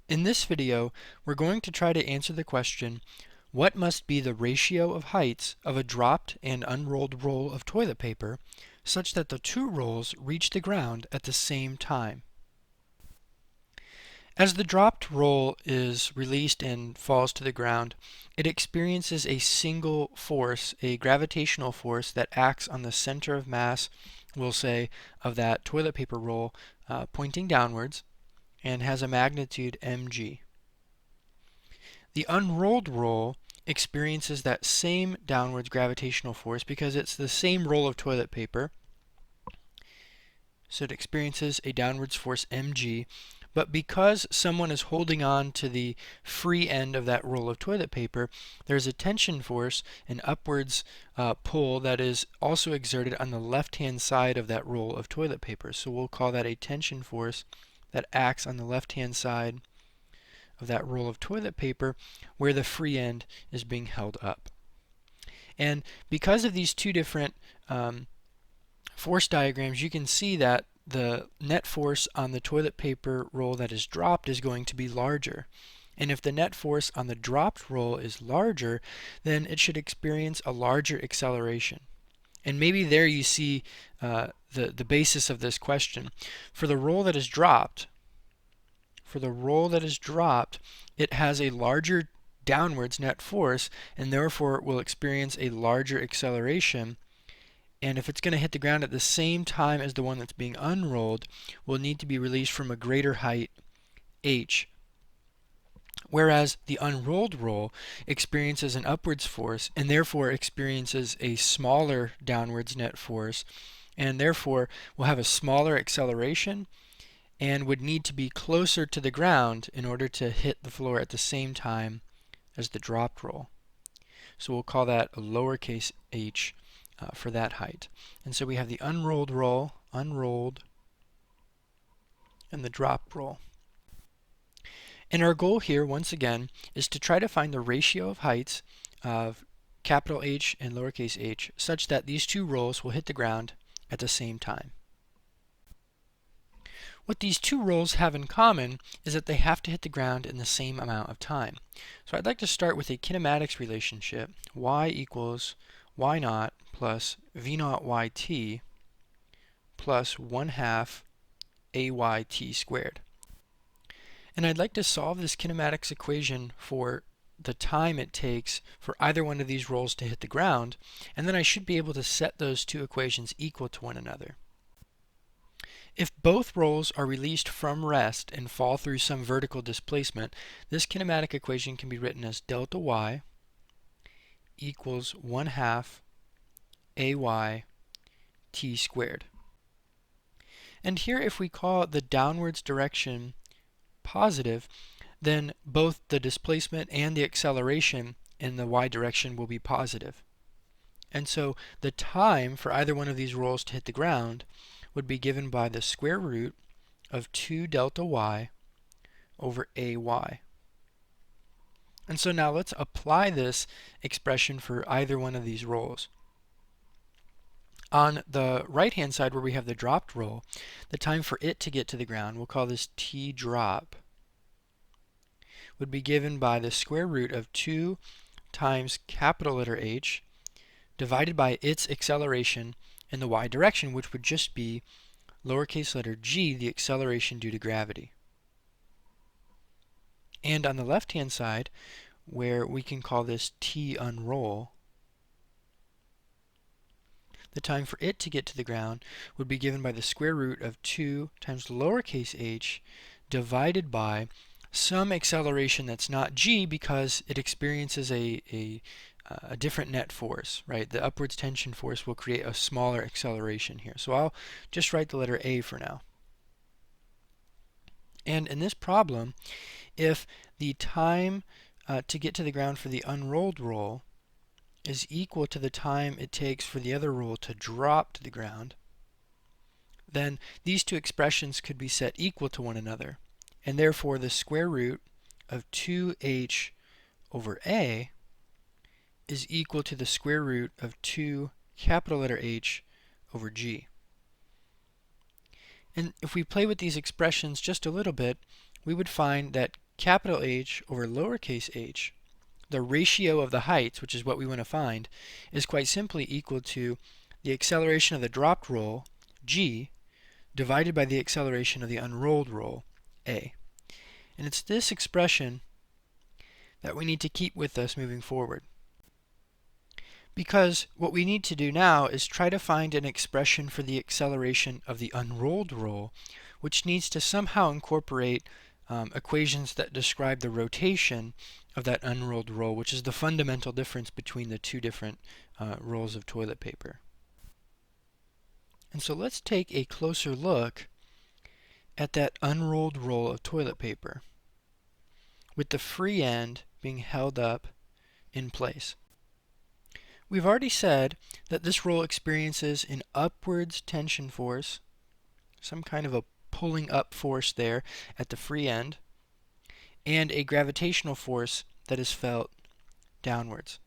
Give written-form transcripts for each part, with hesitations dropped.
In this video, we're going to try to answer the question, what must be the ratio of heights of a dropped and unrolled roll of toilet paper such that the two rolls reach the ground at the same time? As the dropped roll is released and falls to the ground, it experiences a single force, a gravitational force that acts on the center of mass, we'll say, of that toilet paper roll pointing downwards, and has a magnitude mg. The unrolled roll experiences that same downwards gravitational force because it's the same roll of toilet paper. So it experiences a downwards force mg, but because someone is holding on to the free end of that roll of toilet paper, there's a tension force, an upwards pull that is also exerted on the left-hand side of that roll of toilet paper. So we'll call that a tension force that acts on the left-hand side of that roll of toilet paper where the free end is being held up. And because of these two different force diagrams, you can see that the net force on the toilet paper roll that is dropped is going to be larger. And if the net force on the dropped roll is larger, then it should experience a larger acceleration. And maybe there you see the basis of this question. For the roll that is dropped, it has a larger downwards net force, and therefore it will experience a larger acceleration. And if it's going to hit the ground at the same time as the one that's being unrolled, will need to be released from a greater height, h. Whereas the unrolled roll experiences an upwards force and therefore experiences a smaller downwards net force, and therefore will have a smaller acceleration and would need to be closer to the ground in order to hit the floor at the same time as the dropped roll. So we'll call that a lowercase h for that height. And so we have the unrolled roll, unrolled, and the dropped roll. And our goal here, once again, is to try to find the ratio of heights of capital H and lowercase h such that these two rolls will hit the ground at the same time. What these two rolls have in common is that they have to hit the ground in the same amount of time. So I'd like to start with a kinematics relationship, y equals y naught plus v naught yt plus 1/2 ayt squared. And I'd like to solve this kinematics equation for the time it takes for either one of these rolls to hit the ground, and then I should be able to set those two equations equal to one another. If both rolls are released from rest and fall through some vertical displacement, this kinematic equation can be written as delta y equals 1/2 ay t squared. And here, if we call the downwards direction positive, then both the displacement and the acceleration in the y direction will be positive. And so the time for either one of these rolls to hit the ground would be given by the square root of 2 delta y over ay. And so now let's apply this expression for either one of these rolls. On the right-hand side where we have the dropped roll, the time for it to get to the ground, we'll call this t drop, would be given by the square root of 2 times capital letter H divided by its acceleration in the y direction, which would just be lowercase letter g, the acceleration due to gravity. And on the left-hand side, where we can call this t unroll, the time for it to get to the ground would be given by the square root of 2 times lowercase h divided by some acceleration that's not g because it experiences a different net force, right? The upwards tension force will create a smaller acceleration here. So I'll just write the letter a for now. And in this problem, if the time to get to the ground for the unrolled roll is equal to the time it takes for the other roll to drop to the ground, then these two expressions could be set equal to one another. And therefore, the square root of 2h over a is equal to the square root of 2 capital letter H over g. And if we play with these expressions just a little bit, we would find that capital H over lowercase h, the ratio of the heights, which is what we want to find, is quite simply equal to the acceleration of the dropped roll, g, divided by the acceleration of the unrolled roll, a. And it's this expression that we need to keep with us moving forward. Because what we need to do now is try to find an expression for the acceleration of the unrolled roll, which needs to somehow incorporate equations that describe the rotation of that unrolled roll, which is the fundamental difference between the two different rolls of toilet paper. And so let's take a closer look at that unrolled roll of toilet paper, with the free end being held up in place. We've already said that this roll experiences an upwards tension force, some kind of a pulling up force there at the free end, and a gravitational force that is felt downwards.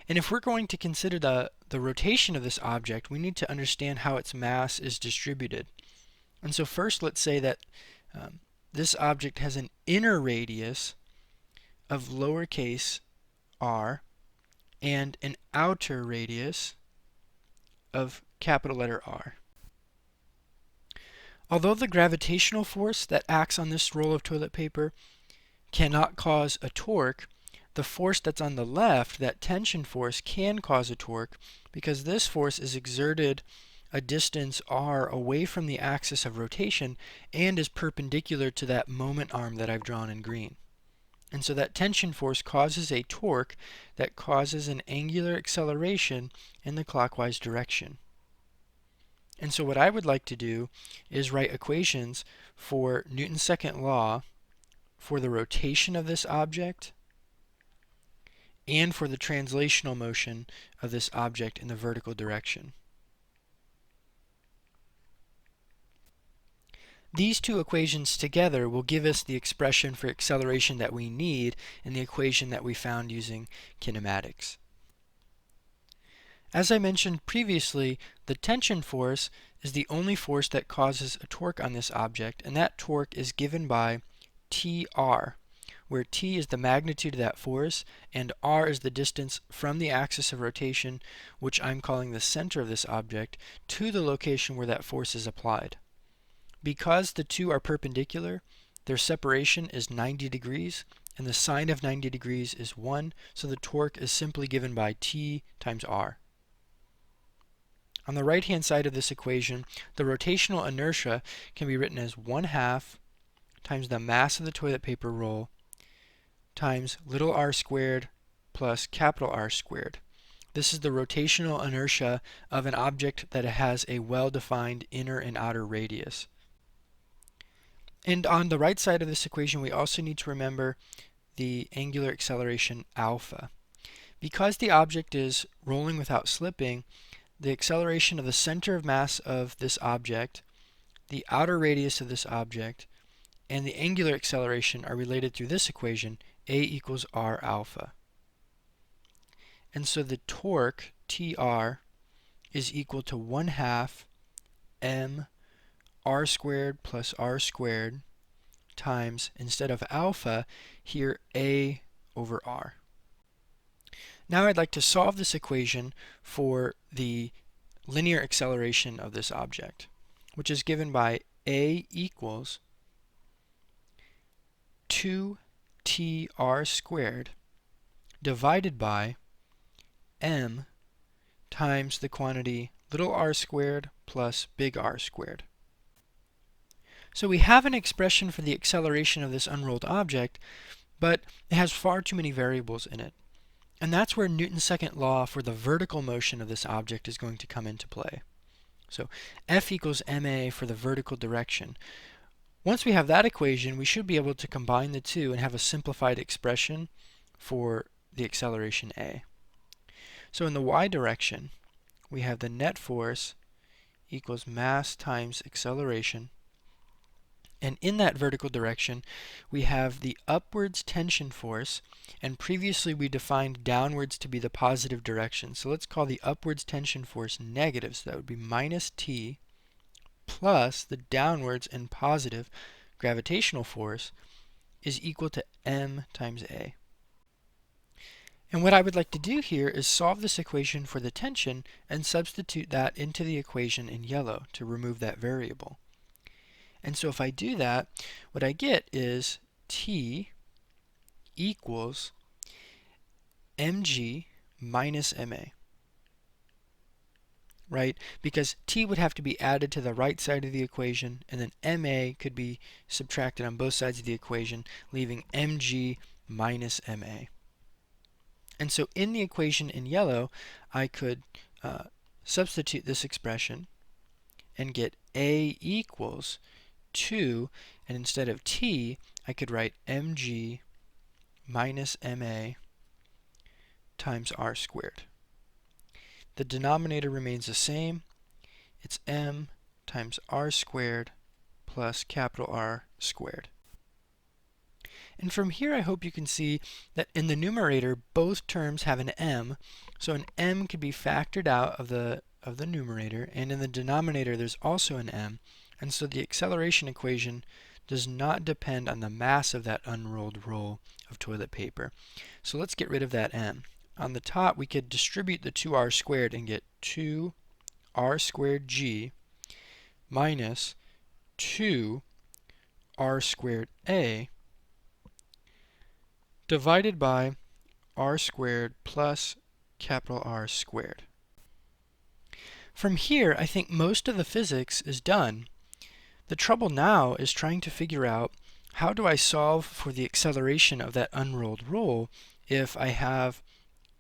And if we're going to consider the rotation of this object, we need to understand how its mass is distributed. And so first, let's say that this object has an inner radius of lowercase r and an outer radius of capital letter R. Although the gravitational force that acts on this roll of toilet paper cannot cause a torque, the force that's on the left, that tension force, can cause a torque because this force is exerted a distance r away from the axis of rotation and is perpendicular to that moment arm that I've drawn in green. And so that tension force causes a torque that causes an angular acceleration in the clockwise direction. And so what I would like to do is write equations for Newton's second law for the rotation of this object and for the translational motion of this object in the vertical direction. These two equations together will give us the expression for acceleration that we need in the equation that we found using kinematics. As I mentioned previously, the tension force is the only force that causes a torque on this object, and that torque is given by Tr, where T is the magnitude of that force and R is the distance from the axis of rotation, which I'm calling the center of this object, to the location where that force is applied. Because the two are perpendicular, their separation is 90 degrees, and the sine of 90 degrees is 1, so the torque is simply given by T times R. On the right-hand side of this equation, the rotational inertia can be written as 1/2 times the mass of the toilet paper roll times little r squared plus capital R squared. This is the rotational inertia of an object that has a well-defined inner and outer radius. And on the right side of this equation, we also need to remember the angular acceleration alpha. Because the object is rolling without slipping, the acceleration of the center of mass of this object, the outer radius of this object, and the angular acceleration are related through this equation, A equals R alpha. And so the torque, TR, is equal to 1/2 m r squared plus r squared times, instead of alpha, here A over R. Now I'd like to solve this equation for the linear acceleration of this object, which is given by A equals 2tr squared divided by m times the quantity little r squared plus big R squared. So we have an expression for the acceleration of this unrolled object, but it has far too many variables in it. And that's where Newton's second law for the vertical motion of this object is going to come into play. So F equals ma for the vertical direction. Once we have that equation, we should be able to combine the two and have a simplified expression for the acceleration A. So in the y direction, we have the net force equals mass times acceleration. And in that vertical direction, we have the upwards tension force, and previously we defined downwards to be the positive direction. So let's call the upwards tension force negative, so that would be minus T plus the downwards and positive gravitational force, is equal to m times a. And what I would like to do here is solve this equation for the tension and substitute that into the equation in yellow to remove that variable. And so if I do that, what I get is T equals mg minus ma, right? Because T would have to be added to the right side of the equation, and then ma could be subtracted on both sides of the equation, leaving mg minus ma. And so in the equation in yellow, I could substitute this expression and get a equals 2, and instead of T, I could write mg minus ma times r squared. The denominator remains the same. It's m times r squared plus capital R squared. And from here, I hope you can see that in the numerator, both terms have an m, so an m could be factored out of the numerator, and in the denominator, there's also an m, and so the acceleration equation does not depend on the mass of that unrolled roll of toilet paper. So let's get rid of that m. On the top, we could distribute the 2r squared and get 2r squared g minus 2r squared a divided by r squared plus capital R squared. From here, I think most of the physics is done. The trouble now is trying to figure out how do I solve for the acceleration of that unrolled roll if I have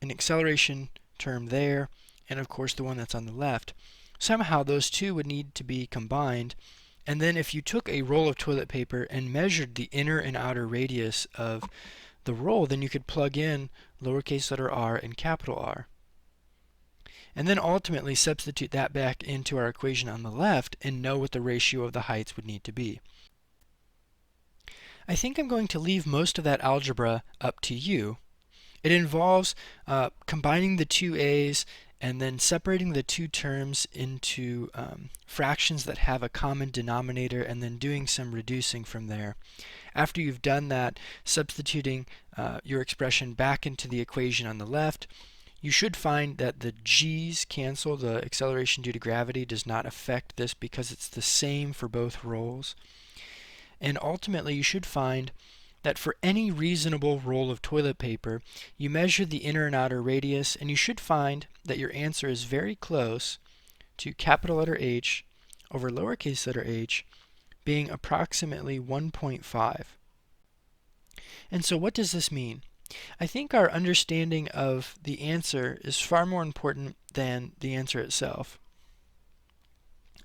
an acceleration term there and of course the one that's on the left. Somehow those two would need to be combined, and then if you took a roll of toilet paper and measured the inner and outer radius of the roll, then you could plug in lowercase letter r and capital R. And then ultimately substitute that back into our equation on the left and know what the ratio of the heights would need to be. I think I'm going to leave most of that algebra up to you. It involves combining the two a's and then separating the two terms into fractions that have a common denominator and then doing some reducing from there. After you've done that, substituting your expression back into the equation on the left, you should find that the g's cancel. The acceleration due to gravity does not affect this because it's the same for both rolls. And ultimately, you should find that for any reasonable roll of toilet paper, you measure the inner and outer radius, and you should find that your answer is very close to capital letter H over lowercase letter h being approximately 1.5. And so what does this mean? I think our understanding of the answer is far more important than the answer itself.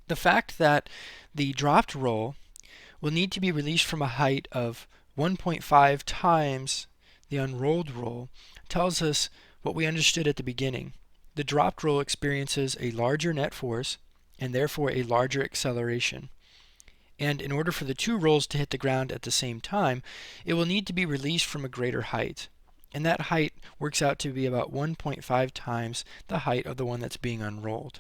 The fact that the dropped roll will need to be released from a height of 1.5 times the unrolled roll tells us what we understood at the beginning. The dropped roll experiences a larger net force and therefore a larger acceleration. And in order for the two rolls to hit the ground at the same time, it will need to be released from a greater height. And that height works out to be about 1.5 times the height of the one that's being unrolled.